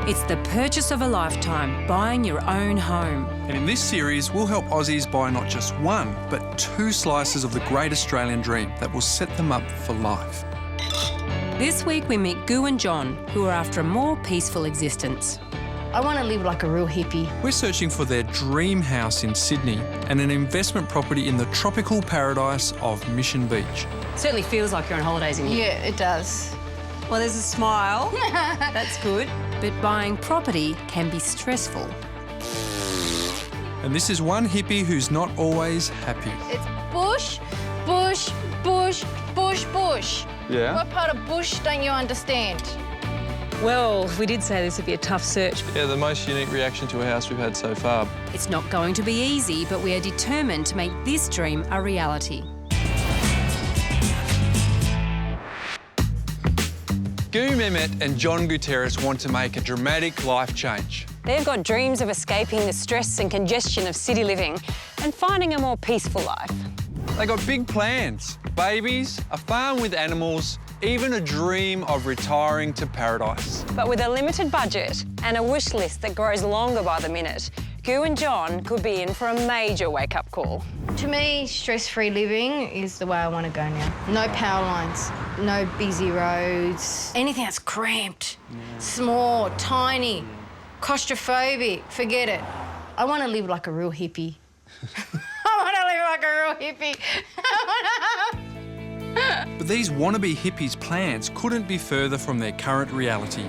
It's the purchase of a lifetime, buying your own home. And in this series, we'll help Aussies buy not just one, but 2 slices of the great Australian dream that will set them up for life. This week we meet Gu and John, who are after a more peaceful existence. I want to live like a real hippie. We're searching for their dream house in Sydney and an investment property in the tropical paradise of Mission Beach. Certainly feels like you're on holidays in here. Yeah, it does. Well, there's a smile. That's good. But buying property can be stressful. And this is one hippie who's not always happy. It's bush, bush, bush, bush, bush. Yeah? What part of bush don't you understand? Well, we did say this would be a tough search. Yeah, the most unique reaction to a house we've had so far. It's not going to be easy, but we are determined to make this dream a reality. Gu Mehmet and John Gutierrez want to make a dramatic life change. They've got dreams of escaping the stress and congestion of city living and finding a more peaceful life. They got big plans, babies, a farm with animals, even a dream of retiring to paradise. But with a limited budget and a wish list that grows longer by the minute, Gu and John could be in for a major wake-up call. To me, stress-free living is the way I want to go now. No power lines, no busy roads, anything that's cramped, small, tiny, claustrophobic, forget it. I want to live like a real hippie. I want to live like a real hippie. But these wannabe hippies' plans couldn't be further from their current reality.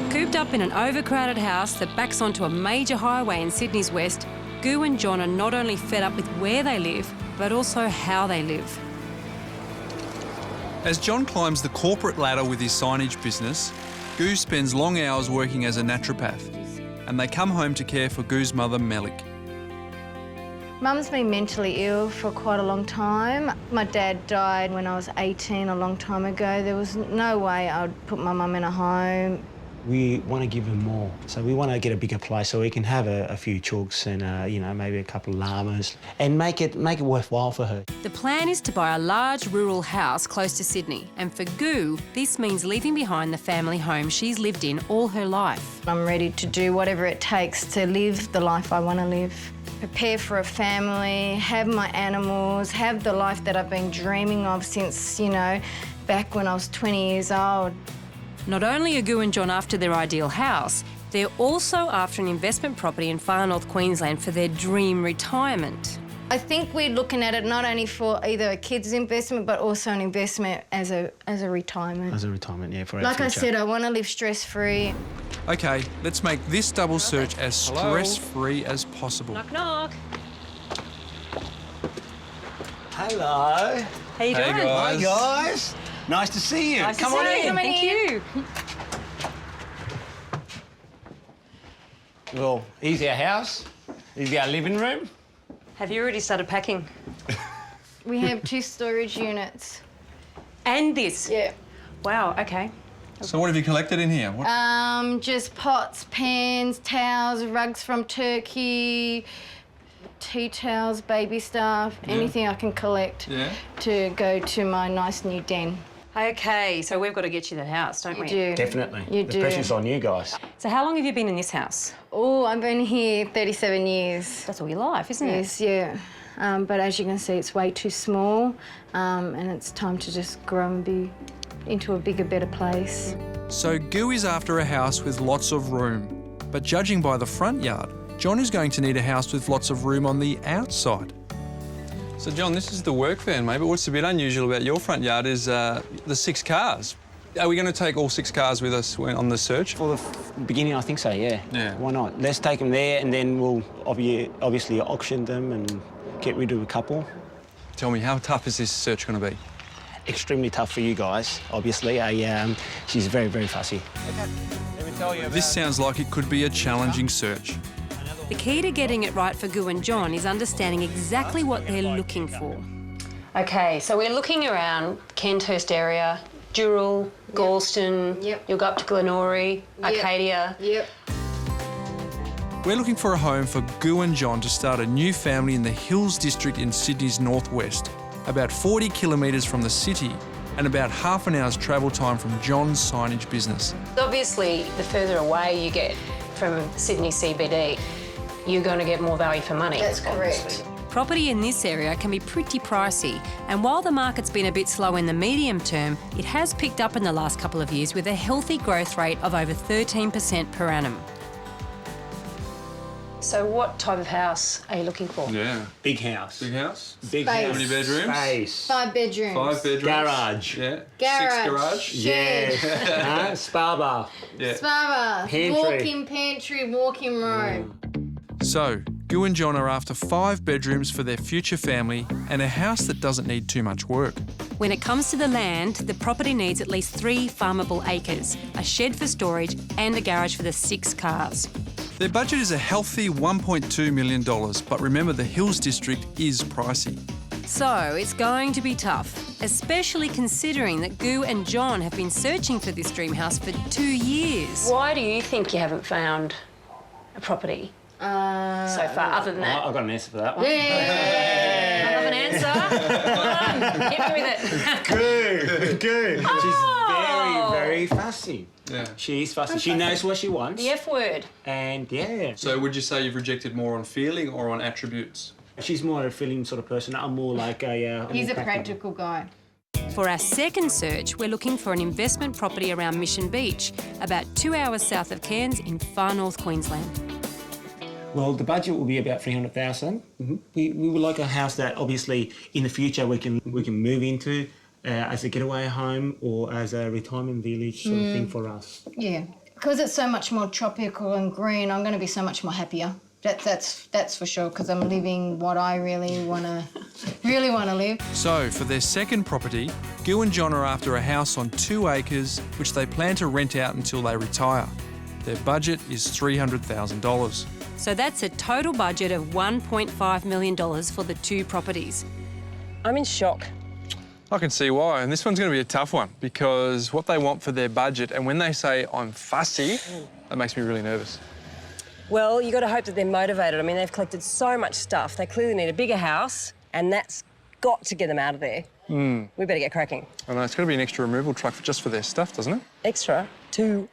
Cooped up in an overcrowded house that backs onto a major highway in Sydney's west, Gu and John are not only fed up with where they live, but also how they live. As John climbs the corporate ladder with his signage business, Gu spends long hours working as a naturopath, and they come home to care for Gu's mother, Melik. Mum's been mentally ill for quite a long time. My dad died when I was 18, a long time ago. There was no way I'd put my mum in a home. We want to give her more, so we want to get a bigger place so we can have a few chooks and you know, maybe a couple of llamas and make it worthwhile for her. The plan is to buy a large rural house close to Sydney, and for Gu, this means leaving behind the family home she's lived in all her life. I'm ready to do whatever it takes to live the life I want to live. Prepare for a family, have my animals, have the life that I've been dreaming of since, you know, back when I was 20 years old. Not only are Gu and John after their ideal house, they're also after an investment property in far north Queensland for their dream retirement. I think we're looking at it not only for either a kid's investment, but also an investment as a retirement. As a retirement, yeah, for our Like future. I said, I want to live stress-free. OK, let's make this double search as stress-free as possible. Knock, knock. Hello. How you doing? Hi, guys. Nice to see you. Nice to Come see on you. in. Thank you. Well, here's our house. Here's our living room. Have you already started packing? We have 2 storage units. And this? Yeah. Wow, OK. So what have you collected in here? Just pots, pans, towels, rugs from Turkey, tea towels, baby stuff, anything I can collect to go to my nice new den. OK, so we've got to get you that house, don't we? You do. Definitely. You the do. pressure's on you guys. So how long have you been in this house? Oh, I've been here 37 years. That's all your life, isn't it? Yes, yeah. But as you can see, it's way too small, and it's time to just grow and be into a bigger, better place. So Gu is after a house with lots of room. But judging by the front yard, John is going to need a house with lots of room on the outside. So, John, this is the work van, mate, but what's a bit unusual about your front yard is the 6 cars. Are we going to take all 6 cars with us on the search? For the beginning, I think so, yeah. Yeah. Why not? Let's take them there and then we'll obviously auction them and get rid of a couple. Tell me, how tough is this search going to be? Extremely tough for you guys, obviously. She's very, very fussy. This sounds like it could be a challenging search. The key to getting it right for Gu and John is understanding exactly what they're looking for. OK, so we're looking around Kenthurst area, Dural, Galston, you'll go up to Glenorie, Arcadia. Yep. We're looking for a home for Gu and John to start a new family in the Hills District in Sydney's northwest, about 40 kilometres from the city and about half an hour's travel time from John's signage business. Obviously, the further away you get from Sydney CBD, you're going to get more value for money. That's correct. Property in this area can be pretty pricey, and while the market's been a bit slow in the medium term, it has picked up in the last couple of years with a healthy growth rate of over 13% per annum. So what type of house are you looking for? Yeah. Big house. Big house? Big Space. house. How many bedrooms? Space. 5 bedrooms. 5 bedrooms. Garage. Yeah. Garage. 6 garage. Yeah. Spa bar. Yeah. Spa, Pantry. walk-in pantry, walk-in room. So, Gu and John are after 5 bedrooms for their future family and a house that doesn't need too much work. When it comes to the land, the property needs at least 3 farmable acres, a shed for storage and a garage for the 6 cars. Their budget is a healthy $1.2 million, but remember the Hills District is pricey. So it's going to be tough, especially considering that Gu and John have been searching for this dream house for 2 years. Why do you think you haven't found a property so far, other than that? I've got an answer for that one. I love an answer. Hit me with it. Good. Oh. She's very fussy. Yeah. She is fussy. She knows what she wants. The F word. And yeah. So would you say you've rejected more on feeling or on attributes? She's more a feeling sort of person. I'm more like a... He's a more practical guy. For our second search, we're looking for an investment property around Mission Beach, about 2 hours south of Cairns in far north Queensland. Well, the budget will be about 300,000. We would like a house that obviously in the future we can move into as a getaway home or as a retirement village sort of thing for us. Yeah. Because it's so much more tropical and green, I'm going to be so much more happier. That's for sure, because I'm living what I really want to live. So, for their second property, Gu and John are after a house on 2 acres, which they plan to rent out until they retire. Their budget is $300,000. So that's a total budget of $1.5 million for the 2 properties. I'm in shock. I can see why, and this one's going to be a tough one because what they want for their budget, and when they say I'm fussy, that makes me really nervous. Well, you got to hope that they're motivated. I mean, they've collected so much stuff. They clearly need a bigger house, and that's got to get them out of there. We better get cracking. I know, it's got to be an extra removal truck just for their stuff, doesn't it? Extra 2.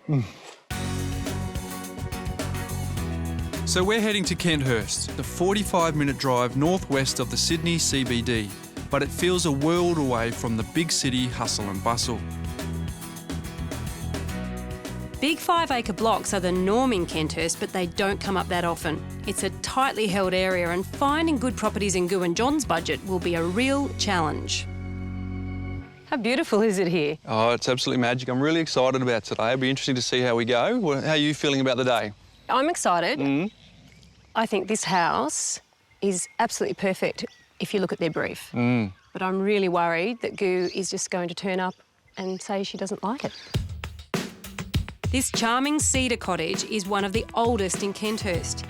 So we're heading to Kenthurst, the 45-minute drive northwest of the Sydney CBD, but it feels a world away from the big city hustle and bustle. Big 5-acre blocks are the norm in Kenthurst, but they don't come up that often. It's a tightly held area, and finding good properties in Gu and John's budget will be a real challenge. How beautiful is it here? Oh, it's absolutely magic. I'm really excited about today. It'll be interesting to see how we go. How are you feeling about the day? I'm excited. I think this house is absolutely perfect if you look at their brief. But I'm really worried that Gu is just going to turn up and say she doesn't like it. This charming cedar cottage is one of the oldest in Kenthurst.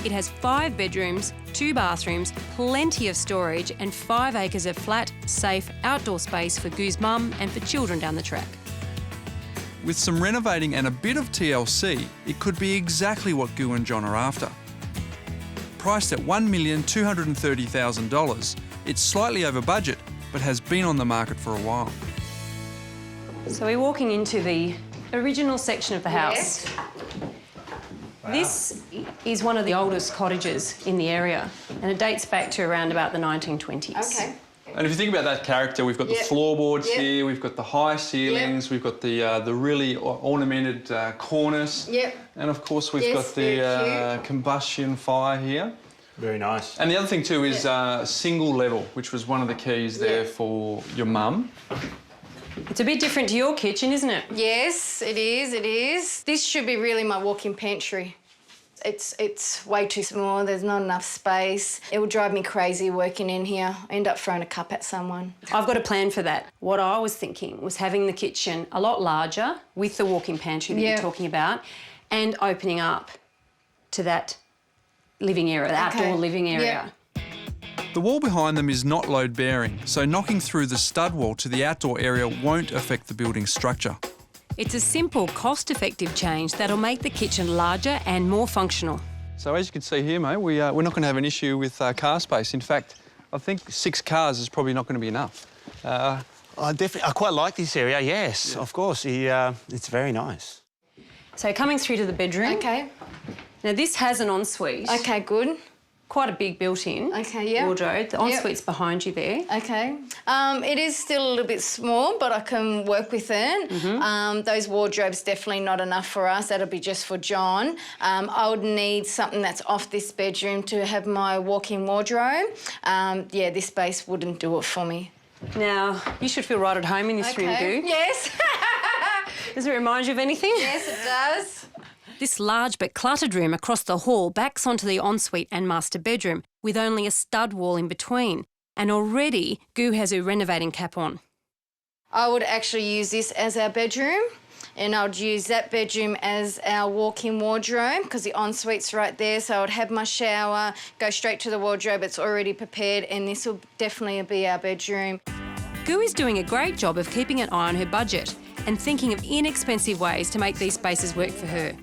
It has 5 bedrooms, 2 bathrooms, plenty of storage and 5 acres of flat, safe, outdoor space for Gu's mum and for children down the track. With some renovating and a bit of TLC, it could be exactly what Gu and John are after. Priced at $1,230,000, it's slightly over budget, but has been on the market for a while. So we're walking into the original section of the house. Wow. This is one of the oldest cottages in the area, and it dates back to around about the 1920s. Okay. And if you think about that character, we've got the floorboards here, we've got the high ceilings, we've got the really ornamented cornice, and of course we've got the combustion fire here. Very nice. And the other thing too is single level, which was one of the keys there for your mum. It's a bit different to your kitchen, isn't it? Yes, it is, it is. This should be really my walk-in pantry. It's way too small, there's not enough space. It would drive me crazy working in here. I end up throwing a cup at someone. I've got a plan for that. What I was thinking was having the kitchen a lot larger with the walk-in pantry that you're talking about and opening up to that living area, the outdoor living area. The wall behind them is not load-bearing, so knocking through the stud wall to the outdoor area won't affect the building's structure. It's a simple, cost-effective change that'll make the kitchen larger and more functional. So as you can see here, mate, we're not going to have an issue with car space. In fact, I think 6 cars is probably not going to be enough. I quite like this area, yes, of course. It's very nice. So coming through to the bedroom. Okay. Now this has an ensuite. Okay, good. Quite a big built-in Okay, wardrobe. The ensuite's behind you there. Okay. It is still a little bit small, but I can work with it. Those wardrobes definitely not enough for us. That'll be just for John. I would need something that's off this bedroom to have my walk-in wardrobe. Yeah, this space wouldn't do it for me. Now, you should feel right at home in this room, Goo. Yes. Does it remind you of anything? Yes, it does. This large but cluttered room across the hall backs onto the ensuite and master bedroom with only a stud wall in between. And already, Goo has her renovating cap on. I would actually use this as our bedroom, and I would use that bedroom as our walk-in wardrobe because the ensuite's right there. So I would have my shower, go straight to the wardrobe. It's already prepared, and this will definitely be our bedroom. Goo is doing a great job of keeping an eye on her budget and thinking of inexpensive ways to make these spaces work for her.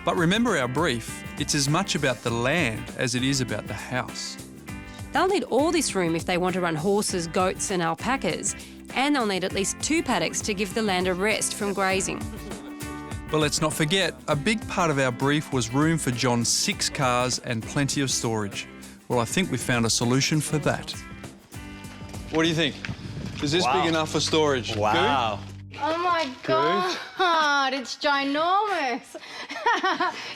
But remember our brief, it's as much about the land as it is about the house. They'll need all this room if they want to run horses, goats and alpacas, and they'll need at least 2 paddocks to give the land a rest from grazing. But let's not forget, a big part of our brief was room for John's 6 cars and plenty of storage. Well, I think we've found a solution for that. What do you think? Is this big enough for storage? Wow. Oh my God, it's ginormous.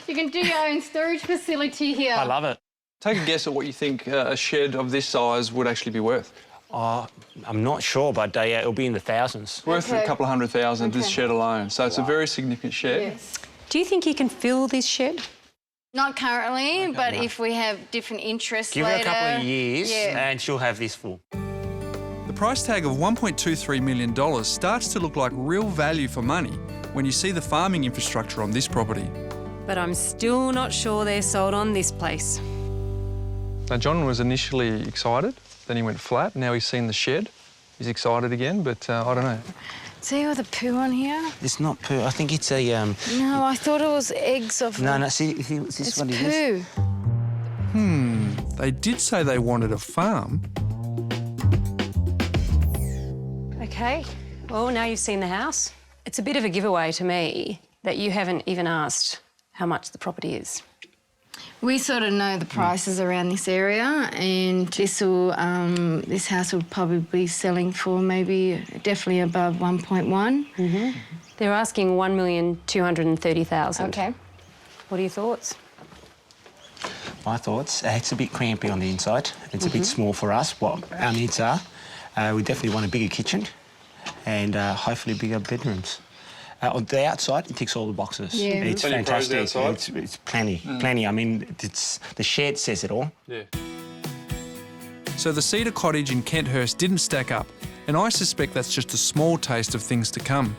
You can do your own storage facility here. I love it. Take a guess at what you think a shed of this size would actually be worth. I'm not sure, but it'll be in the thousands. Worth a couple of $100,000, this shed alone. So it's a very significant shed. Yes. Do you think you can fill this shed? Not currently, but if we have different interests Give later... her a couple of years and she'll have this full. The price tag of $1.23 million starts to look like real value for money when you see the farming infrastructure on this property. But I'm still not sure they're sold on this place. Now, John was initially excited, then he went flat. Now he's seen the shed. He's excited again, but I don't know. See all the poo on here? It's not poo. I think it's a... No, I thought it was eggs of... No, see, is this it's what it is? poo. They did say they wanted a farm. OK, well, now you've seen the house. It's a bit of a giveaway to me that you haven't even asked how much the property is. We sort of know the prices around this area, and this house will probably be selling for maybe definitely above 1.1. They're asking $1,230,000. Okay. What are your thoughts? My thoughts, it's a bit crampy on the inside. It's a bit small for us, what our needs are. We definitely want a bigger kitchen and hopefully bigger bedrooms. On the outside, it ticks all the boxes. Yeah. It's Plenty of pros fantastic. outside. It's plenty. I mean, the shed says it all. Yeah. So the Cedar Cottage in Kenthurst didn't stack up, and I suspect that's just a small taste of things to come.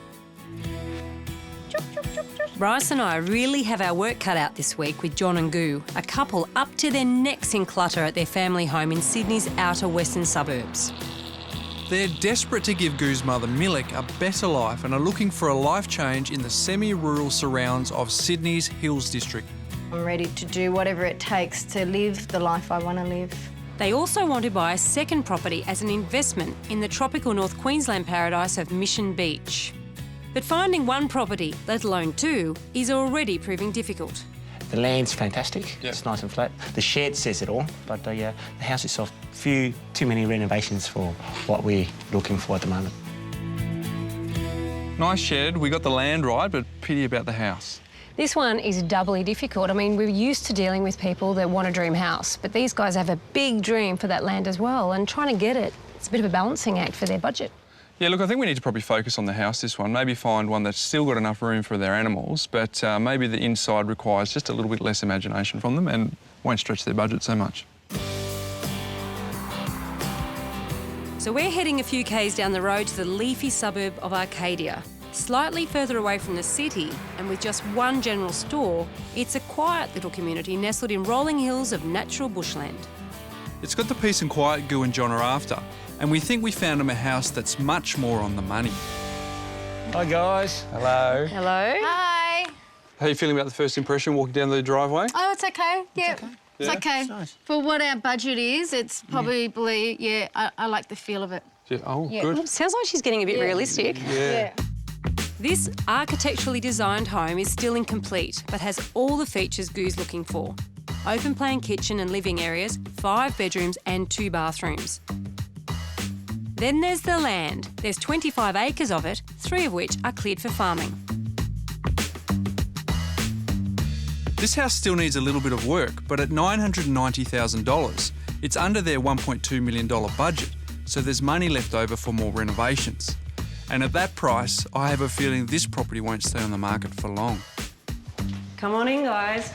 Bryce and I really have our work cut out this week with John and Goo, a couple up to their necks in clutter at their family home in Sydney's outer western suburbs. They're desperate to give Goo's mother Milik a better life and are looking for a life change in the semi-rural surrounds of Sydney's Hills District. I'm ready to do whatever it takes to live the life I want to live. They also want to buy a second property as an investment in the tropical North Queensland paradise of Mission Beach. But finding one property, let alone 2, is already proving difficult. The land's fantastic. Yep. It's nice and flat. The shed says it all, but the house itself, too many renovations for what we're looking for at the moment. Nice shed. We got the land right, but pity about the house. This one is doubly difficult. I mean, we're used to dealing with people that want a dream house, but these guys have a big dream for that land as well, and trying to get it, it's a bit of a balancing act for their budget. Yeah, look, I think we need to probably focus on the house, this one. Maybe find one that's still got enough room for their animals, but maybe the inside requires just a little bit less imagination from them and won't stretch their budget so much. So we're heading a few k's down the road to the leafy suburb of Arcadia. Slightly further away from the city and with just one general store, it's a quiet little community nestled in rolling hills of natural bushland. It's got the peace and quiet Goo and John are after, and we think we found them a house that's much more on the money. Hi, guys. Hello. Hello? Hi. How are you feeling about the first impression walking down the driveway? Oh, it's okay. Yeah. It's Yeah? okay. It's nice. For what our budget is, it's probably, I like the feel of it. Oh, Yeah. good. Sounds like she's getting a bit realistic. Yeah. This architecturally designed home is still incomplete, but has all the features Goo's looking for. Open plan kitchen and living areas, 5 bedrooms and 2 bathrooms. Then there's the land. There's 25 acres of it, 3 of which are cleared for farming. This house still needs a little bit of work, but at $990,000, it's under their $1.2 million budget, so there's money left over for more renovations. And at that price, I have a feeling this property won't stay on the market for long. Come on in, guys.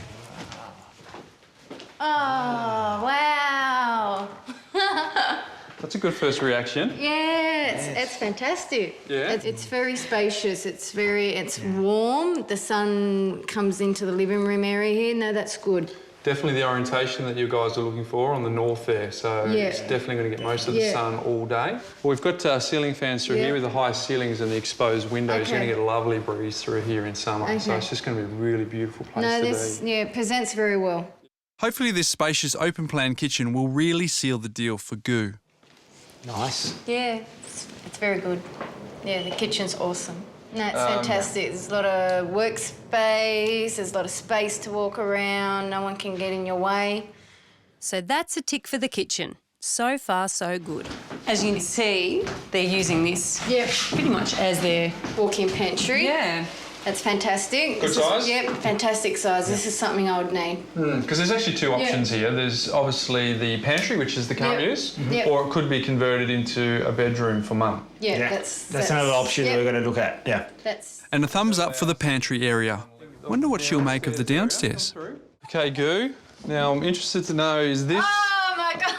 Oh, wow. That's a good first reaction. Yeah, it's fantastic. Yeah? It's very spacious. It's warm. The sun comes into the living room area here. No, that's good. Definitely the orientation that you guys are looking for on the north there, so it's definitely going to get most of the sun all day. Well, we've got ceiling fans through here with the high ceilings and the exposed windows. You're going to get a lovely breeze through here in summer, so it's just going to be a really beautiful place to be. It presents very well. Hopefully this spacious open plan kitchen will really seal the deal for Goo. Nice. Yeah, it's very good. Yeah, the kitchen's awesome. No, it's fantastic. There's a lot of workspace, there's a lot of space to walk around, no one can get in your way. So that's a tick for the kitchen. So far, so good. As you can see, they're using this pretty much as their walk-in pantry. Yeah. That's fantastic. Good size? Yep, fantastic size. This is something I would need. Because there's actually 2 options here. There's obviously the pantry, which is the current use, or it could be converted into a bedroom for mum. Yeah, that's another option that we're going to look at. Yeah. And a thumbs up for the pantry area. Wonder what she'll make of the downstairs. Okay, Goo. Now I'm interested to know, is this... Oh my God!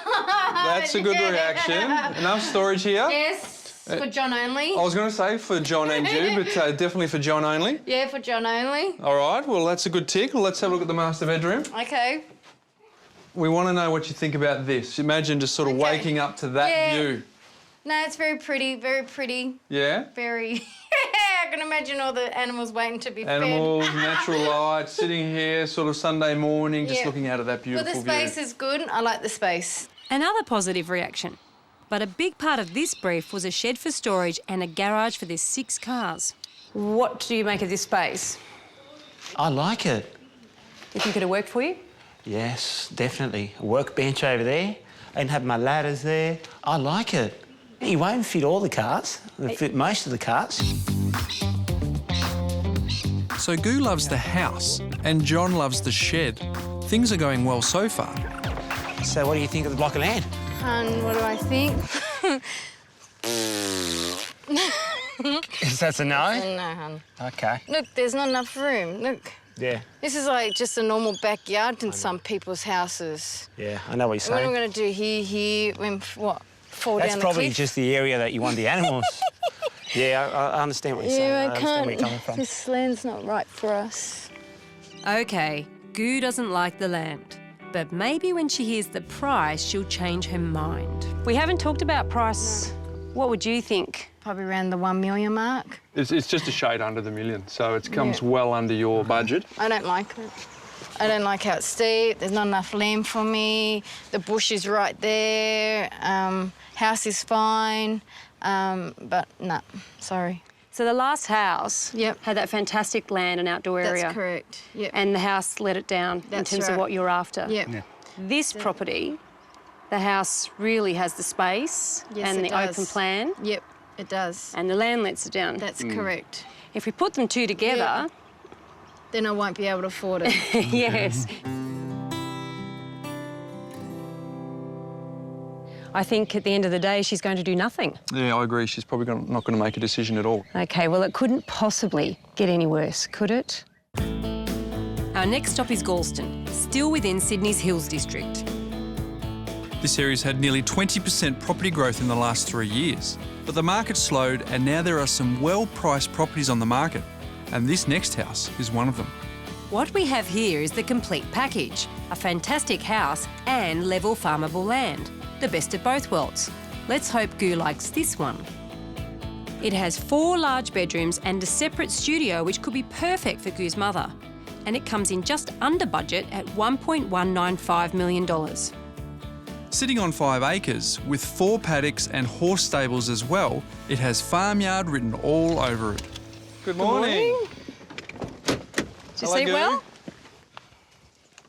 That's a good reaction. Enough storage here? Yes. For John only. I was going to say for John and you, but definitely for John only. Yeah, for John only. All right, well, that's a good tick. Let's have a look at the master bedroom. Okay. We want to know what you think about this. Imagine just sort of waking up to that view. No, it's very pretty, very pretty. Yeah? Very... I can imagine all the animals waiting to be Animals, fed. natural light, sitting here sort of Sunday morning, just looking out of that beautiful Well, the space view. is good. I like the space. Another positive reaction. But a big part of this brief was a shed for storage and a garage for their 6 cars. What do you make of this space? I like it. You think it'll work for you? Yes, definitely. A workbench over there and have my ladders there. I like it. You won't fit all the cars. It'll fit most of the cars. So Goo loves the house and John loves the shed. Things are going well so far. So what do you think of the block of land? What do I think? Is that a no? No, hun. Okay. Look, there's not enough room. Look. Yeah. This is like just a normal backyard in some people's houses. Yeah, I know what you're What saying. am I going to do here, when, what, fall That's down the probably cliff? just the area that you want the animals. Yeah, I understand what you're saying. I understand where you're coming from. This land's not right for us. OK, Goo doesn't like the land. But maybe when she hears the price, she'll change her mind. We haven't talked about price. No. What would you think? Probably around the 1 million mark. It's just a shade under the million, so it comes well under your budget. I don't like it. I don't like how it's steep. There's not enough land for me. The bush is right there. House is fine. But no, sorry. So the last house had that fantastic land and outdoor area. That's correct. Yep. And the house let it down in terms of what you're after. Yep. Yeah. This property, the house really has the space and the open plan. Yep, it does. And the land lets it down. That's correct. If we put them 2 together... Then I won't be able to afford it. Yes. I think at the end of the day, she's going to do nothing. Yeah, I agree. She's probably not going to make a decision at all. OK, well, it couldn't possibly get any worse, could it? Our next stop is Galston, still within Sydney's Hills District. This area's had nearly 20% property growth in the last 3 years. But the market slowed and now there are some well-priced properties on the market. And this next house is one of them. What we have here is the complete package, a fantastic house and level farmable land. The best of both worlds. Let's hope Goo likes this one. It has 4 large bedrooms and a separate studio which could be perfect for Goo's mother. And it comes in just under budget at $1.195 million. Sitting on 5 acres, with 4 paddocks and horse stables as well, it has farmyard written all over it. Good morning. Did you Hello, sleep Goo. well?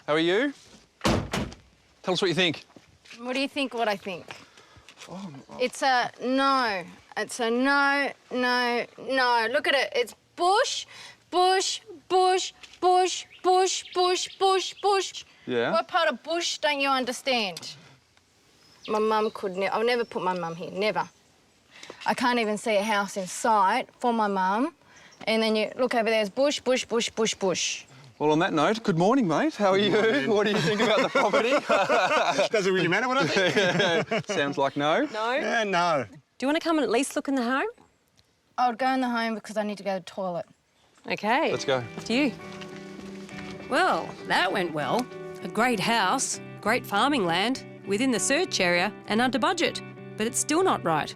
How are you? Tell us what you think. What do you think what I think? It's a no. It's a no, no, no. Look at it. It's bush, bush, bush, bush, bush, bush, bush, bush. Yeah. What part of bush don't you understand? My mum could never. I'll never put my mum here. Never. I can't even see a house in sight for my mum. And then you look over there, there's bush, bush, bush, bush, bush. Well, on that note, good morning, mate. How are you? What do you think about the property? Does it really matter what I think? Sounds like no. No? Yeah, no. Do you want to come and at least look in the home? I would go in the home because I need to go to the toilet. Okay. Let's go. Up to you. Well, that went well. A great house, great farming land, within the search area and under budget. But it's still not right.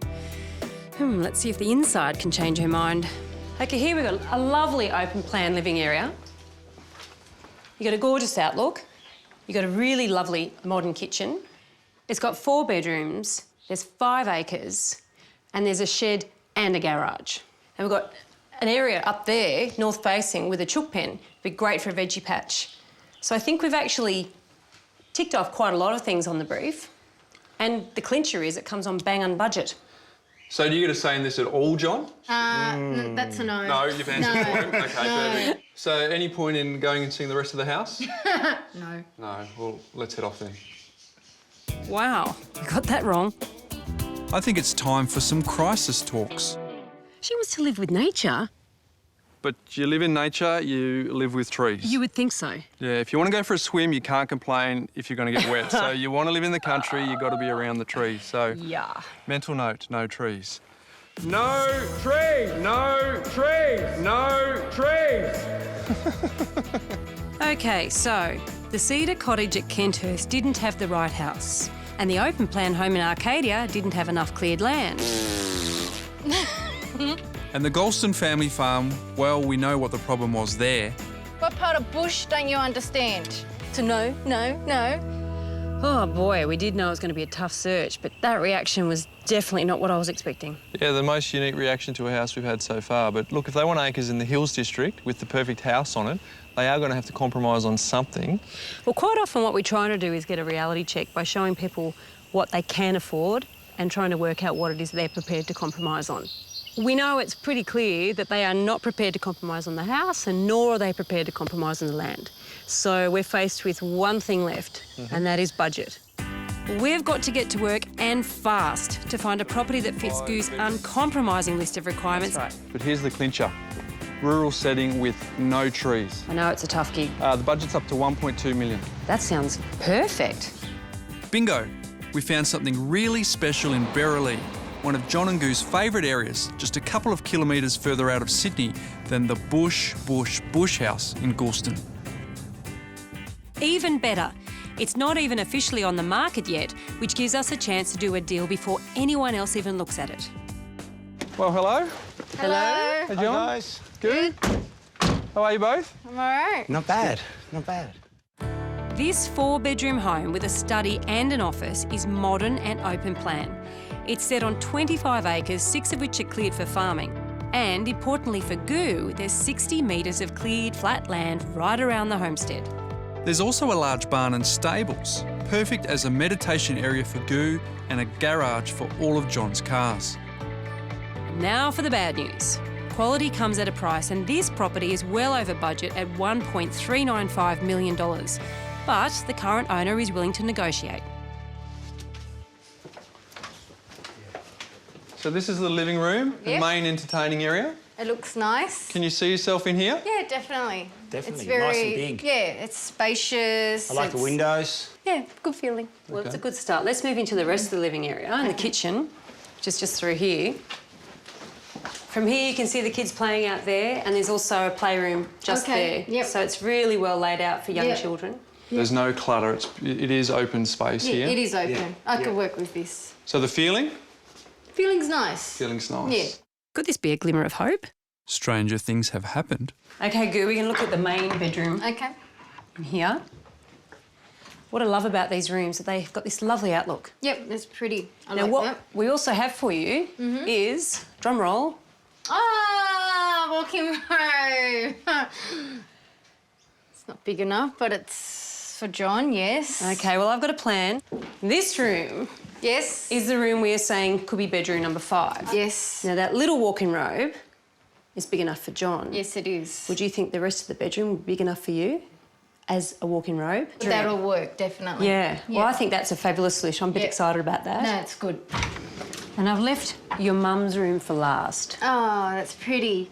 Let's see if the inside can change her mind. Okay, here we've got a lovely open plan living area. You've got a gorgeous outlook. You've got a really lovely modern kitchen. It's got 4 bedrooms, there's 5 acres, and there's a shed and a garage. And we've got an area up there, north facing, with a chook pen. Be great for a veggie patch. So I think we've actually ticked off quite a lot of things on the brief. And the clincher is it comes on bang on budget. So do you get a say in this at all, John? That's a no. No, you've answered No. for him. Okay, perfect. So any point in going and seeing the rest of the house? No. No. Well, let's head off then. Wow, you got that wrong. I think it's time for some crisis talks. She wants to live with nature. But you live in nature, you live with trees. You would think so. Yeah, if you want to go for a swim, you can't complain if you're going to get wet. So you want to live in the country, you've got to be around the trees. So Yeah. mental note, no trees. No trees, no trees, no trees. Okay, so the Cedar Cottage at Kenthurst didn't have the right house, and the open plan home in Arcadia didn't have enough cleared land. And the Golston family farm, well, we know what the problem was there. What part of bush don't you understand? So no, no, no. Oh boy, we did know it was going to be a tough search, but that reaction was definitely not what I was expecting. Yeah, the most unique reaction to a house we've had so far. But look, if they want acres in the Hills District with the perfect house on it, they are going to have to compromise on something. Well, quite often what we're trying to do is get a reality check by showing people what they can afford and trying to work out what it is they're prepared to compromise on. We know it's pretty clear that they are not prepared to compromise on the house, and nor are they prepared to compromise on the land. So we're faced with one thing left, and that is budget. We've got to get to work and fast to find a property that fits Goo's uncompromising list of requirements. That's right. But here's the clincher. Rural setting with no trees. I know it's a tough gig. The budget's up to 1.2 million. That sounds perfect. Bingo! We found something really special in Berrily, one of John and Goo's favourite areas, just a couple of kilometres further out of Sydney than the Bush House in Galston. Even better, it's not even officially on the market yet, which gives us a chance to do a deal before anyone else even looks at it. Well, hello. Hello. Hey, John. Guys. Good. How are you both? I'm all right. Not bad. Not bad. This 4-bedroom home with a study and an office is modern and open plan. It's set on 25 acres, 6 of which are cleared for farming. And importantly for Goo, there's 60 metres of cleared flat land right around the homestead. There's also a large barn and stables, perfect as a meditation area for Goo and a garage for all of John's cars. Now for the bad news. Quality comes at a price, and this property is well over budget at $1.395 million. But the current owner is willing to negotiate. So this is the living room, the Yep. main entertaining area. It looks nice. Can you see yourself in here? Yeah, definitely. Definitely, It's very, nice and big. Yeah, it's spacious. I like the windows. Yeah, good feeling. Well, it's a good start. Let's move into the rest of the living area and the kitchen, which is just through here. From here, you can see the kids playing out there, and there's also a playroom just Okay, there. yep. So it's really well laid out for young Yep. children. There's no clutter. It is open space Yeah, here. it is open. Yeah, I could yeah. work with this. So the feeling's Feeling's nice. Yeah. Could this be a glimmer of hope? Stranger things have happened. Okay, Goo, we can look at the main bedroom Okay. in here. What I love about these rooms is that they've got this lovely outlook. Yep, it's pretty. I Now, like what that. we also have for you is, drum roll, Walking room. It's not big enough, but it's for John, yes. Okay, well, I've got a plan. This room Yes. is the room we're saying could be bedroom number 5. Yes. Now, that little walk-in robe is big enough for John. Yes, it is. Would you think the rest of the bedroom would be big enough for you as a walk-in robe? That'll work, definitely. Yeah. Well, I think that's a fabulous solution. I'm a bit excited about that. No, it's good. And I've left your mum's room for last. Oh, that's pretty.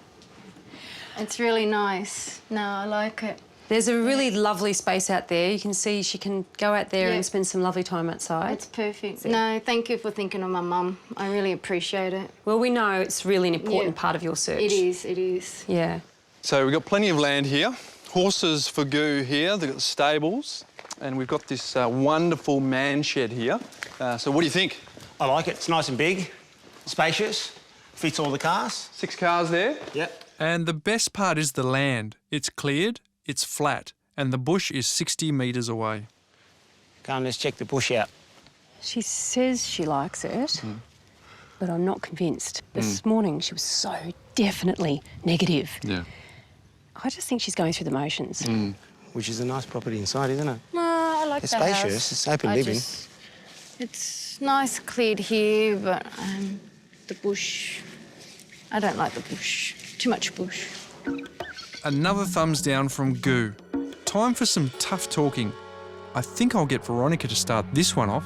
It's really nice. No, I like it. There's a really lovely space out there. You can see she can go out there Yeah. and spend some lovely time outside. It's perfect. No, thank you for thinking of my mum. I really appreciate it. Well, we know it's really an important Yeah. part of your search. It is, it is. Yeah. So we've got plenty of land here. Horses for Goo here. They've got stables. And we've got this wonderful man shed here. So what do you think? I like it. It's nice and big, spacious, fits all the cars. 6 cars there. Yep. And the best part is the land. It's cleared, it's flat, and the bush is 60 metres away. Come, let's check the bush out. She says she likes it, but I'm not convinced. This morning she was so definitely negative. Yeah. I just think she's going through the motions. Which is a nice property inside, isn't it? No, I like It's the house. spacious, it's open living. It's nice cleared here, but the bush, I don't like the bush. Too much bush. Another thumbs down from Goo. Time for some tough talking. I think I'll get Veronica to start this one off.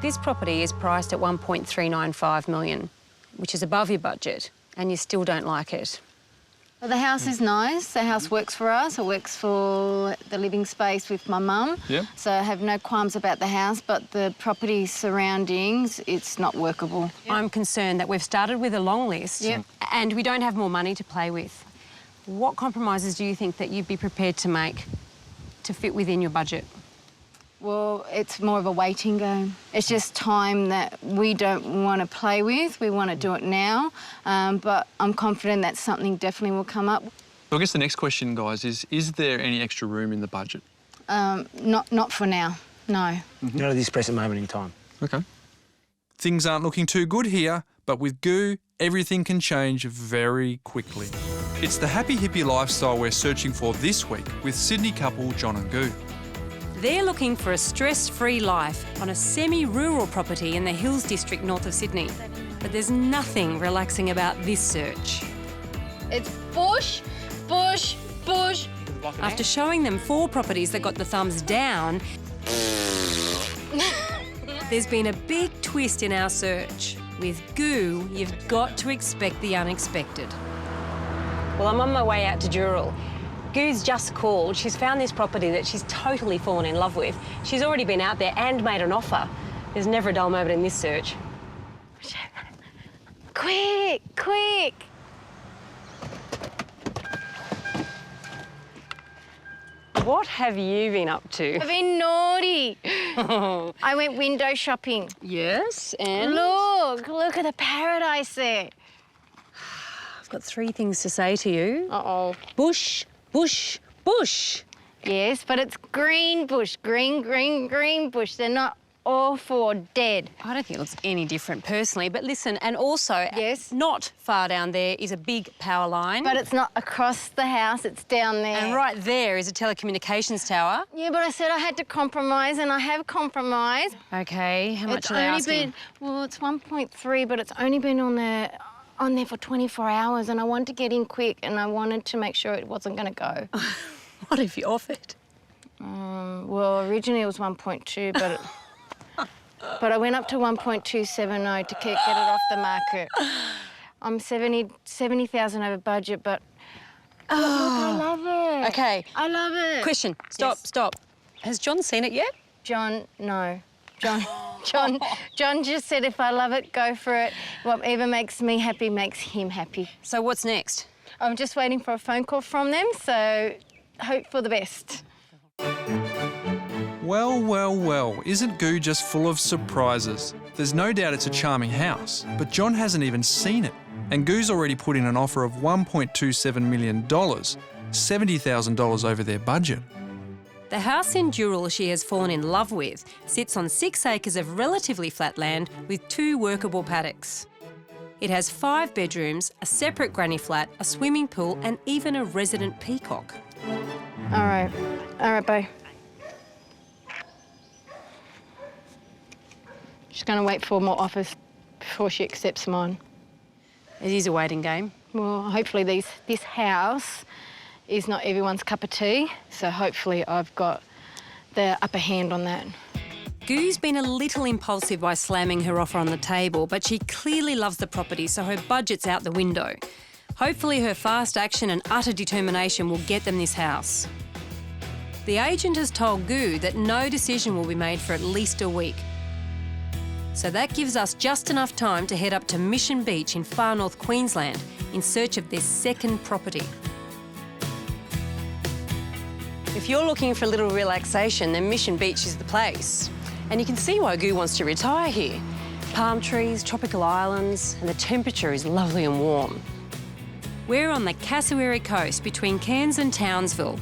This property is priced at $1.395 million, which is above your budget, and you still don't like it. Well, the house is nice. The house works for us. It works for the living space with my mum. Yeah. So I have no qualms about the house, but the property surroundings, it's not workable. I'm concerned that we've started with a long list and we don't have more money to play with. What compromises do you think that you'd be prepared to make to fit within your budget? Well, it's more of a waiting game. It's just time that we don't want to play with. We want to do it now, but I'm confident that something definitely will come up. So I guess the next question, guys, is there any extra room in the budget? Not for now, no. Not at this present moment in time. Okay. Things aren't looking too good here, but with Goo, everything can change very quickly. It's the happy hippie lifestyle we're searching for this week with Sydney couple John and Goo. They're looking for a stress-free life on a semi-rural property in the Hills District north of Sydney. But there's nothing relaxing about this search. It's bush, bush, bush. After showing them 4 properties that got the thumbs down, there's been a big twist in our search. With Goo, you've got to expect the unexpected. Well, I'm on my way out to Dural. Goo's just called. She's found this property that she's totally fallen in love with. She's already been out there and made an offer. There's never a dull moment in this search. Quick, quick. What have you been up to? I've been naughty. I went window shopping. Yes, and Look at the paradise there. I've got 3 things to say to you. Uh-oh. Bush, bush, bush. Yes, but it's green bush. Green, green, green bush. They're not all 4 dead. I don't think it looks any different personally, but listen, and also, Yes? not far down there is a big power line. But it's not across the house, it's down there. And right there is a telecommunications tower. Yeah, but I said I had to compromise, and I have compromised. Okay, how much It's are they only asking? been, well, it's 1.3, but it's only been on there for 24 hours, and I wanted to get in quick, and I wanted to make sure it wasn't going to go. What have you offered? Well, originally it was 1.2, but but I went up to 1.270 to get it off the market. I'm 70,000 over budget, but look, I love it. Okay. I love it. Question, stop. Has John seen it yet? John, no. John just said if I love it, go for it. Whatever makes me happy makes him happy. So what's next? I'm just waiting for a phone call from them, so hope for the best. Well, isn't Goo just full of surprises? There's no doubt it's a charming house, but John hasn't even seen it. And Goo's already put in an offer of $1.27 million, $70,000 over their budget. The house in Dural she has fallen in love with sits on 6 acres of relatively flat land with 2 workable paddocks. It has 5 bedrooms, a separate granny flat, a swimming pool and even a resident peacock. All right, bye. She's going to wait for more offers before she accepts mine. It is a waiting game. Well, hopefully this house is not everyone's cup of tea, so hopefully I've got the upper hand on that. Goo's been a little impulsive by slamming her offer on the table, but she clearly loves the property, so her budget's out the window. Hopefully her fast action and utter determination will get them this house. The agent has told Goo that no decision will be made for at least a week. So that gives us just enough time to head up to Mission Beach in far north Queensland in search of their second property. If you're looking for a little relaxation, then Mission Beach is the place. And you can see why Goo wants to retire here. Palm trees, tropical islands, and the temperature is lovely and warm. We're on the Cassowary coast between Cairns and Townsville.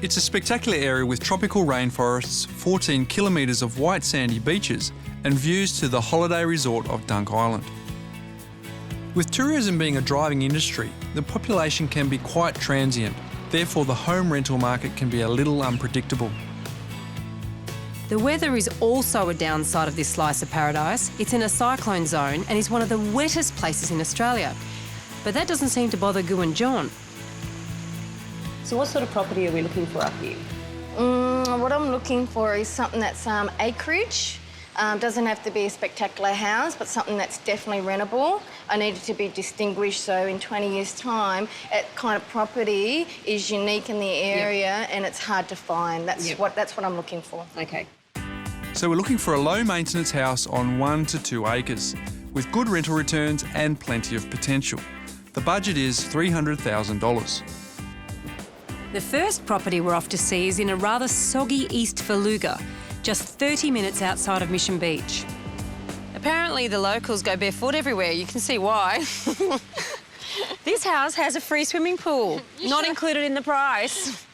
It's a spectacular area with tropical rainforests, 14 kilometres of white sandy beaches, and views to the holiday resort of Dunk Island. With tourism being a driving industry, the population can be quite transient. Therefore, the home rental market can be a little unpredictable. The weather is also a downside of this slice of paradise. It's in a cyclone zone and is one of the wettest places in Australia. But that doesn't seem to bother Goo and John. So what sort of property are we looking for up here? What I'm looking for is something that's acreage. Doesn't have to be a spectacular house, but something that's definitely rentable. I need it to be distinguished, so in 20 years' time, that kind of property is unique in the area and it's hard to find. That's what I'm looking for. Okay. So we're looking for a low-maintenance house on 1 to 2 acres, with good rental returns and plenty of potential. The budget is $300,000. The first property we're off to see is in a rather soggy East Faluga, just 30 minutes outside of Mission Beach. Apparently the locals go barefoot everywhere. You can see why. This house has a free swimming pool, not included in the price.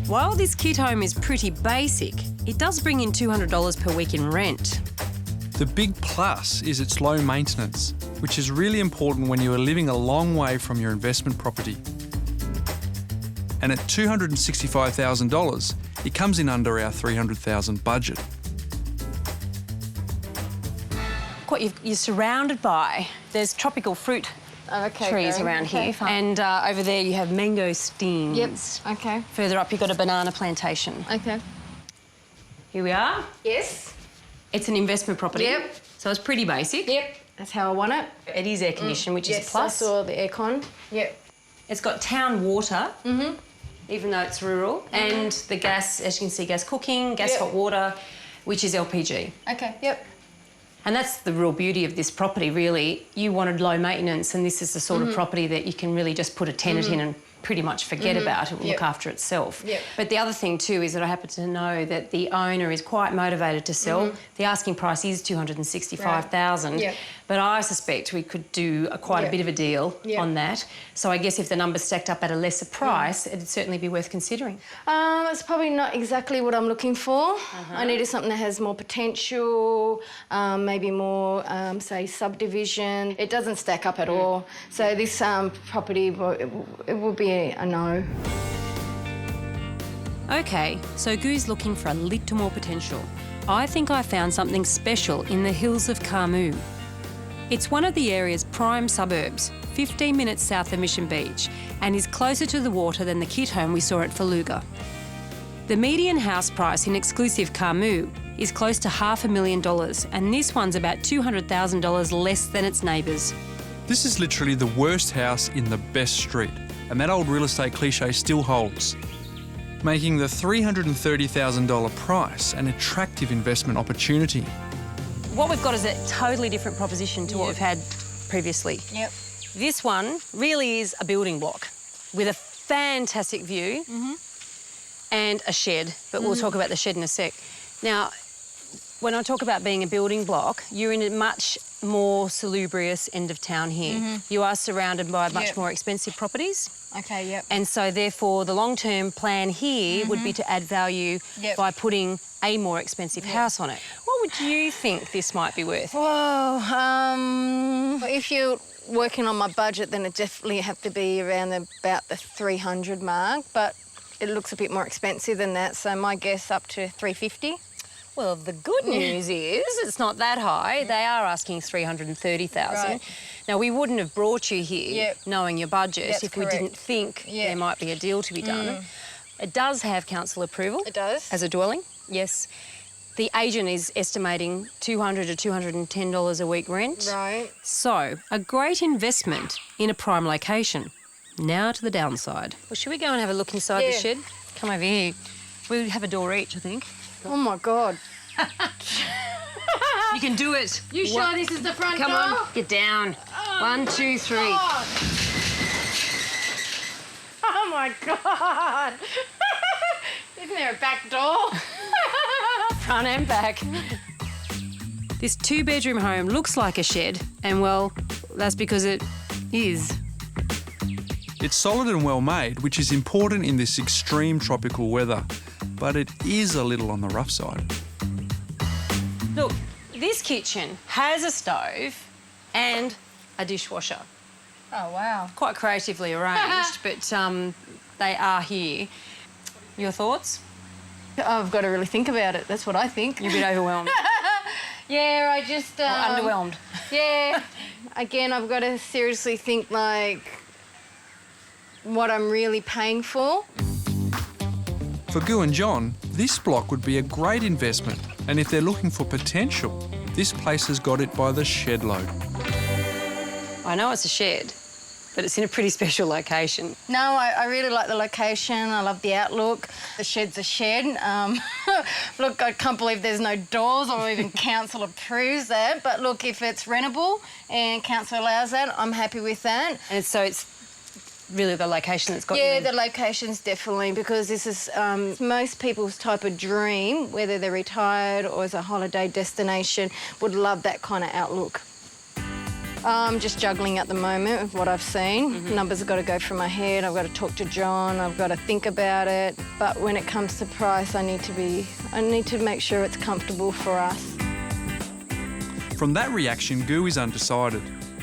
While this kit home is pretty basic, it does bring in $200 per week in rent. The big plus is its low maintenance, which is really important when you are living a long way from your investment property. And at $265,000, it comes in under our $300,000 budget. What you're surrounded by, there's tropical fruit trees around here. And over there you have mangosteens. Yep, okay. Further up you've got a banana plantation. Okay. Here we are. Yes. It's an investment property. Yep. So it's pretty basic. Yep, that's how I want it. It is air conditioned, which is a plus. I saw the aircon. Yep. It's got town water, even though it's rural, and the gas, as you can see, gas cooking, gas hot water, which is LPG. Okay, yep. And that's the real beauty of this property, really. You wanted low maintenance, and this is the sort of property that you can really just put a tenant in and pretty much forget about it. It will look after itself. Yep. But the other thing too is that I happen to know that the owner is quite motivated to sell. The asking price is $265,000. Yep. But I suspect we could do quite a bit of a deal on that. So I guess if the numbers stacked up at a lesser price, it'd certainly be worth considering. That's probably not exactly what I'm looking for. I needed something that has more potential, maybe more, say, subdivision. It doesn't stack up at all. So this property, it will be a no. Okay, so Goo's looking for a little more potential. I think I found something special in the hills of Carmoo. It's one of the area's prime suburbs, 15 minutes south of Mission Beach, and is closer to the water than the kit home we saw at Faluga. The median house price in exclusive Carmoo is close to $500,000, and this one's about $200,000 less than its neighbours. This is literally the worst house in the best street, and that old real estate cliche still holds, making the $330,000 price an attractive investment opportunity. What we've got is a totally different proposition to what we've had previously. Yep. This one really is a building block with a fantastic view and a shed, but we'll talk about the shed in a sec. Now, when I talk about being a building block, you're in a much more salubrious end of town here. You are surrounded by much more expensive properties. Okay, yep. And so, therefore, the long-term plan here would be to add value by putting a more expensive house on it. What would you think this might be worth? Well, if you're working on my budget, then it definitely have to be around about the 300 mark, but it looks a bit more expensive than that, so my guess up to 350. Well, the good news is it's not that high. They are asking $330,000. Right. Now, we wouldn't have brought you here knowing your budget That's if we correct. didn't think there might be a deal to be done. It does have council approval. It does? As a dwelling, yes. The agent is estimating $200 to $210 a week rent. Right. So, a great investment in a prime location. Now to the downside. Well, should we go and have a look inside the shed? Come over here. We have a door each, I think. Oh, my God. You can do it. You sure this is the front door? Come on, get down. 1, 2, 3. God. Oh, my God. Isn't there a back door? Front and back. This 2-bedroom home looks like a shed, and well, that's because it is. It's solid and well made, which is important in this extreme tropical weather, but it is a little on the rough side. Look, this kitchen has a stove and a dishwasher. Oh, wow. Quite creatively arranged, but they are here. Your thoughts? I've got to really think about it. That's what I think. You're a bit overwhelmed. Yeah, I just... Or underwhelmed. Yeah. Again, I've got to seriously think, like, what I'm really paying for. For Gu and John, this block would be a great investment, and if they're looking for potential, this place has got it by the shed load. I know it's a shed, but it's in a pretty special location. No, I really like the location. I love the outlook. The shed's a shed. Look, I can't believe there's no doors or even council approves that. But look, if it's rentable and council allows that, I'm happy with that. And so it's really the location that's got you Yeah, in. the location's definitely, because this is most people's type of dream, whether they're retired or as a holiday destination, would love that kind of outlook. I'm just juggling at the moment with what I've seen. Numbers have got to go through my head. I've got to talk to John. I've got to think about it. But when it comes to price, I need to make sure it's comfortable for us. From that reaction, Gu is undecided.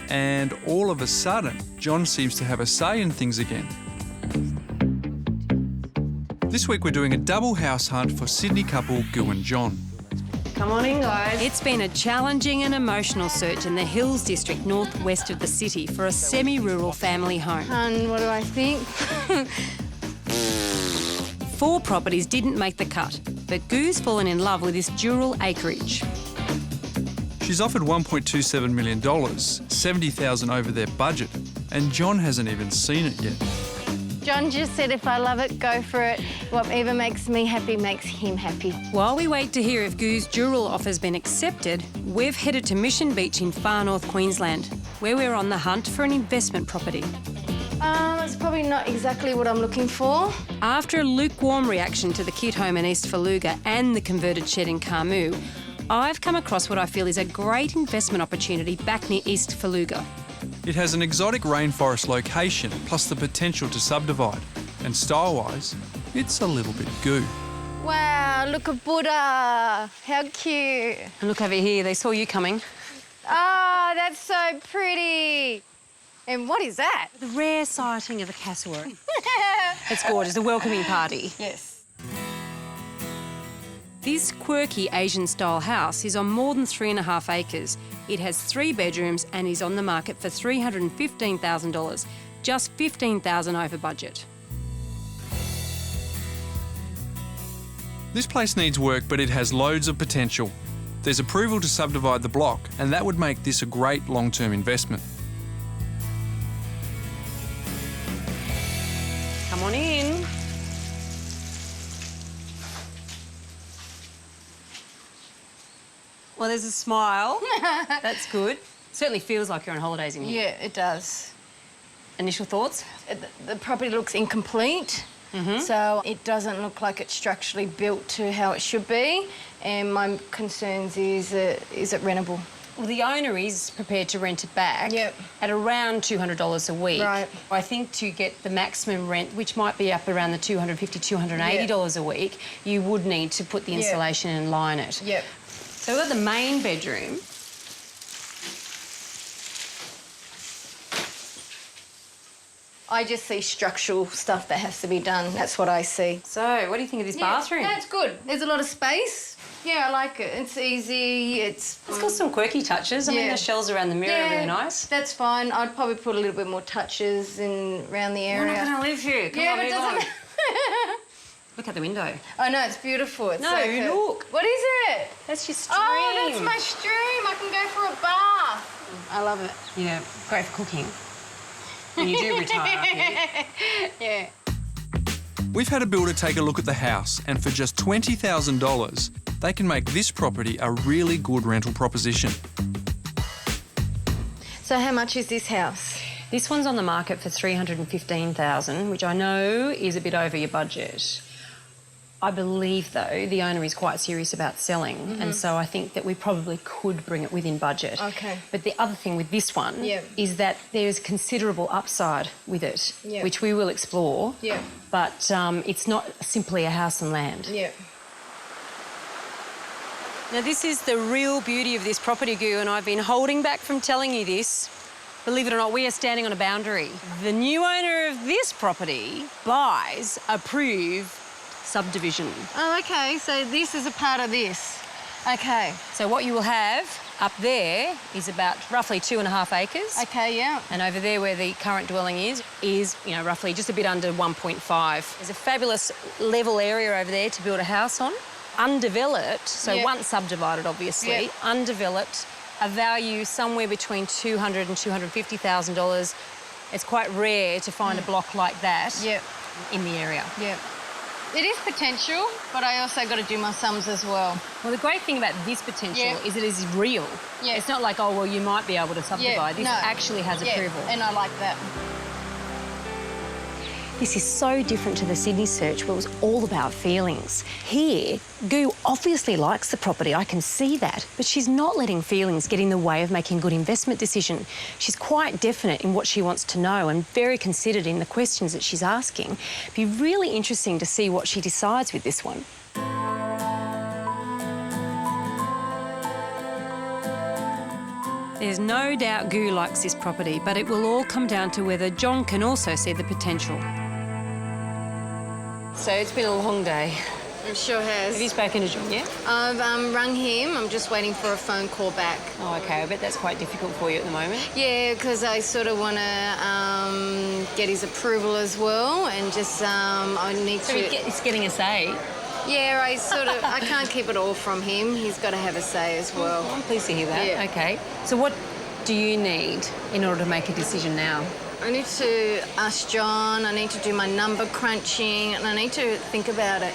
And all of a sudden, John seems to have a say in things again. This week we're doing a double house hunt for Sydney couple Gu and John. Come on in, guys. It's been a challenging and emotional search in the Hills District northwest of the city for a semi-rural family home. And what do I think? 4 properties didn't make the cut, but Gu's fallen in love with this Dural acreage. She's offered $1.27 million, $70,000 over their budget, and John hasn't even seen it yet. John just said if I love it, go for it. Whatever makes me happy makes him happy. While we wait to hear if Gu's Dural offer's been accepted, we've headed to Mission Beach in far north Queensland, where we're on the hunt for an investment property. It's probably not exactly what I'm looking for. After a lukewarm reaction to the kit home in East Faluga and the converted shed in Carmoo, I've come across what I feel is a great investment opportunity back near East Faluga. It has an exotic rainforest location, plus the potential to subdivide. And style-wise, it's a little bit Gu. Wow, look at Buddha. How cute. And look over here, they saw you coming. Oh, that's so pretty. And what is that? The rare sighting of a cassowary. It's gorgeous, a welcoming party. Yes. This quirky Asian-style house is on more than 3.5 acres. It has 3 bedrooms and is on the market for $315,000, just $15,000 over budget. This place needs work, but it has loads of potential. There's approval to subdivide the block, and that would make this a great long-term investment. Come on in. Well, there's a smile. That's good. Certainly feels like you're on holidays in here. Yeah, it does. Initial thoughts? The property looks incomplete, so it doesn't look like it's structurally built to how it should be. And my concerns is it rentable? Well, the owner is prepared to rent it back Yep. at around $200 a week. Right. I think to get the maximum rent, which might be up around the $250, $280 a week, you would need to put the insulation and line it. Yep. So we've got the main bedroom. I just see structural stuff that has to be done. That's what I see. So what do you think of this bathroom? Yeah, it's good. There's a lot of space. Yeah, I like it. It's easy. It's got some quirky touches. I mean, the shells around the mirror are really nice. That's fine. I'd probably put a little bit more touches around the area. We're not going to live here. Come on, but it move on. doesn't. Look at the window. Oh no, it's beautiful. It's No, like look. What is it? That's your stream. Oh, that's my stream. I can go for a bath. I love it. Yeah, great for cooking. When you do retire, I think. Yeah. We've had a builder take a look at the house, and for just $20,000, they can make this property a really good rental proposition. So how much is this house? This one's on the market for $315,000, which I know is a bit over your budget. I believe, though, the owner is quite serious about selling, and so I think that we probably could bring it within budget. Okay. But the other thing with this one is that there's considerable upside with it, which we will explore. Yeah. But it's not simply a house and land. Yeah. Now, this is the real beauty of this property, Goo, and I've been holding back from telling you this. Believe it or not, we are standing on a boundary. The new owner of this property buys approved subdivision. Oh, okay. So this is a part of this. Okay. So what you will have up there is about roughly 2.5 acres. Okay, yeah. And over there where the current dwelling is, roughly just a bit under 1.5. There's a fabulous level area over there to build a house on. Undeveloped, so once subdivided, obviously, undeveloped, a value somewhere between $200,000 and $250,000. It's quite rare to find a block like that in the area. Yeah. It is potential, but I also got to do my sums as well. Well, the great thing about this potential is it is real. Yeah. It's not like, oh, well, you might be able to subdivide. This actually has approval. And I like that. This is so different to the Sydney search where it was all about feelings. Here, Goo obviously likes the property, I can see that, but she's not letting feelings get in the way of making a good investment decision. She's quite definite in what she wants to know and very considered in the questions that she's asking. It'd be really interesting to see what she decides with this one. There's no doubt Goo likes this property, but it will all come down to whether John can also see the potential. So it's been a long day. It sure has. Have you spoken to John yet? I've rung him. I'm just waiting for a phone call back. Oh, OK. I bet that's quite difficult for you at the moment. Yeah, because I sort of want to get his approval as well, and just I need So to. he's getting a say. Yeah, I can't keep it all from him. He's got to have a say as well. I'm pleased to hear that. Yeah. OK. So what do you need in order to make a decision now? I need to ask John, I need to do my number crunching, and I need to think about it.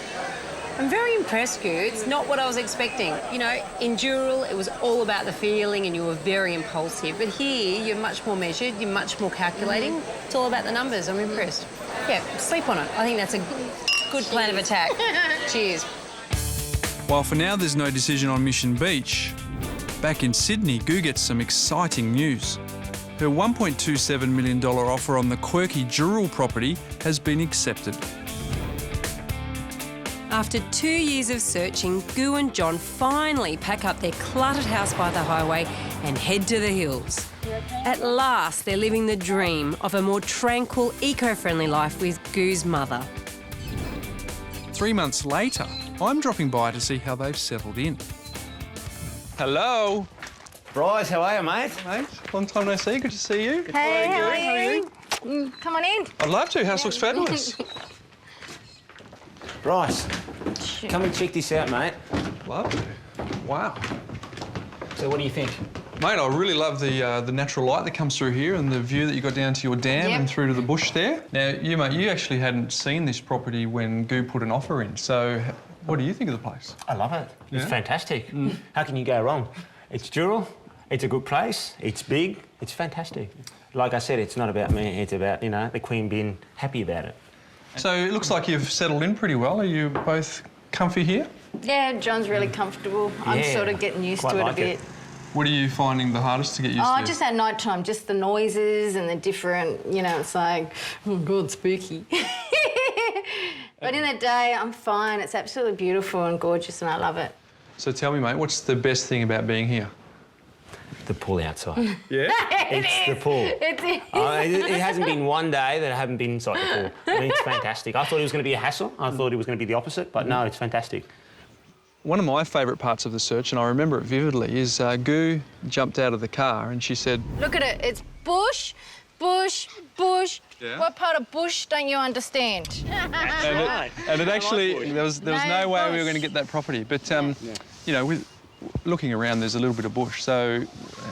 I'm very impressed, Goo. It's not what I was expecting. You know, in Dural, it was all about the feeling and you were very impulsive. But here, you're much more measured, you're much more calculating. It's all about the numbers. I'm impressed. Yeah, sleep on it. I think that's a good plan of attack. Cheers. While for now there's no decision on Mission Beach, back in Sydney, Goo gets some exciting news. Her $1.27 million offer on the quirky Dural property has been accepted. After 2 years of searching, Goo and John finally pack up their cluttered house by the highway and head to the hills. At last, they're living the dream of a more tranquil, eco-friendly life with Goo's mother. 3 months later, I'm dropping by to see how they've settled in. Hello. Bryce, how are you, mate? Mate, long time no see. Good to see you. Hey, how are you? Come on in. I'd love to. House looks fabulous. Bryce, come and check this out, mate. Love to. Wow. So what do you think? Mate, I really love the natural light that comes through here and the view that you got down to your dam and through to the bush there. Now, you actually hadn't seen this property when Goo put an offer in, so what do you think of the place? I love it. It's Yeah? fantastic. How can you go wrong? It's Dural, it's a good place, it's big, it's fantastic. Like I said, it's not about me, it's about, the Queen being happy about it. So it looks like you've settled in pretty well. Are you both comfy here? Yeah, John's really comfortable. I'm Yeah, sort of getting used quite to it like a bit. What are you finding the hardest to get used to? Oh, just at night time, just the noises and the different, you know, it's like, oh God, spooky. But in the day, I'm fine. It's absolutely beautiful and gorgeous and I love it. So tell me, mate, what's the best thing about being here? The pool outside. Yeah? It's the pool. It is. It hasn't been one day that I haven't been inside the pool. I mean, it's fantastic. I thought it was going to be a hassle. I thought it was going to be the opposite, but no, it's fantastic. One of my favourite parts of the search, and I remember it vividly, is Goo jumped out of the car and she said... Look at it. It's bush, bush, bush. Yeah. What part of bush don't you understand? And it actually, there was no way we were going to get that property. But, you know, with looking around, there's a little bit of bush, so...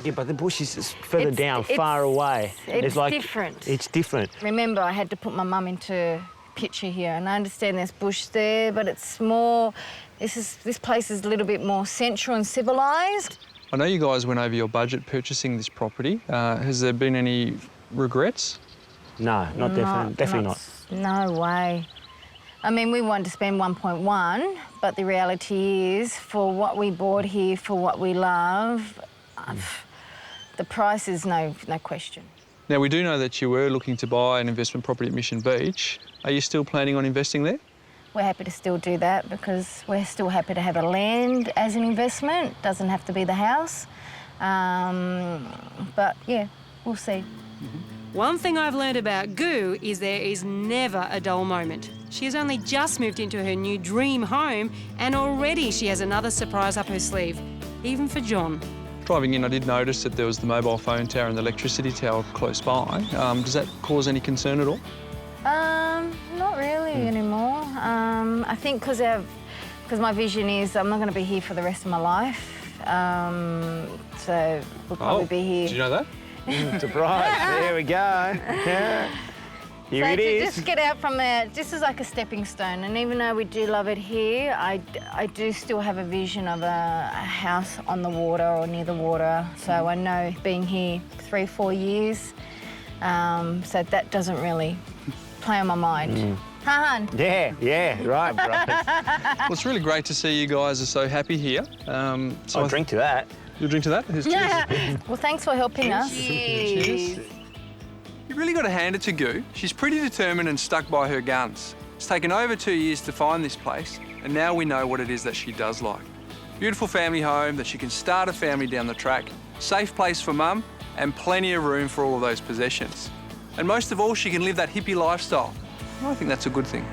Yeah, but the bush is further down, far away. It's like, different. It's different. Remember, I had to put my mum into picture here, and I understand there's bush there, but it's more... This place is a little bit more central and civilised. I know you guys went over your budget purchasing this property. Has there been any regrets? No, definitely not. No way. I mean, we wanted to spend 1.1, but the reality is, for what we bought here, for what we love, the price is no question. Now, we do know that you were looking to buy an investment property at Mission Beach. Are you still planning on investing there? We're happy to still do that because we're still happy to have a land as an investment. Doesn't have to be the house. But, yeah, we'll see. One thing I've learned about Goo is there is never a dull moment. She has only just moved into her new dream home and already she has another surprise up her sleeve, even for John. Driving in, I did notice that there was the mobile phone tower and the electricity tower close by. Does that cause any concern at all? Not really anymore. I think because my vision is I'm not going to be here for the rest of my life. So we'll probably be here. Did you know that? Surprise! There we go. Yeah. Here So it to is. just get out from there, this is like a stepping stone. And even though we do love it here, I do still have a vision of a house on the water or near the water. So I know being here 3-4 years, so that doesn't really play on my mind. Han. Yeah, right, bro. Well, it's really great to see you guys are so happy here. So I'll drink to that. You'll drink to that? Cheers. Well, thanks for helping us. Cheers. You really got to hand it to Goo. She's pretty determined and stuck by her guns. It's taken over 2 years to find this place, and now we know what it is that she does like. Beautiful family home that she can start a family down the track, safe place for mum, and plenty of room for all of those possessions. And most of all, she can live that hippie lifestyle. I think that's a good thing.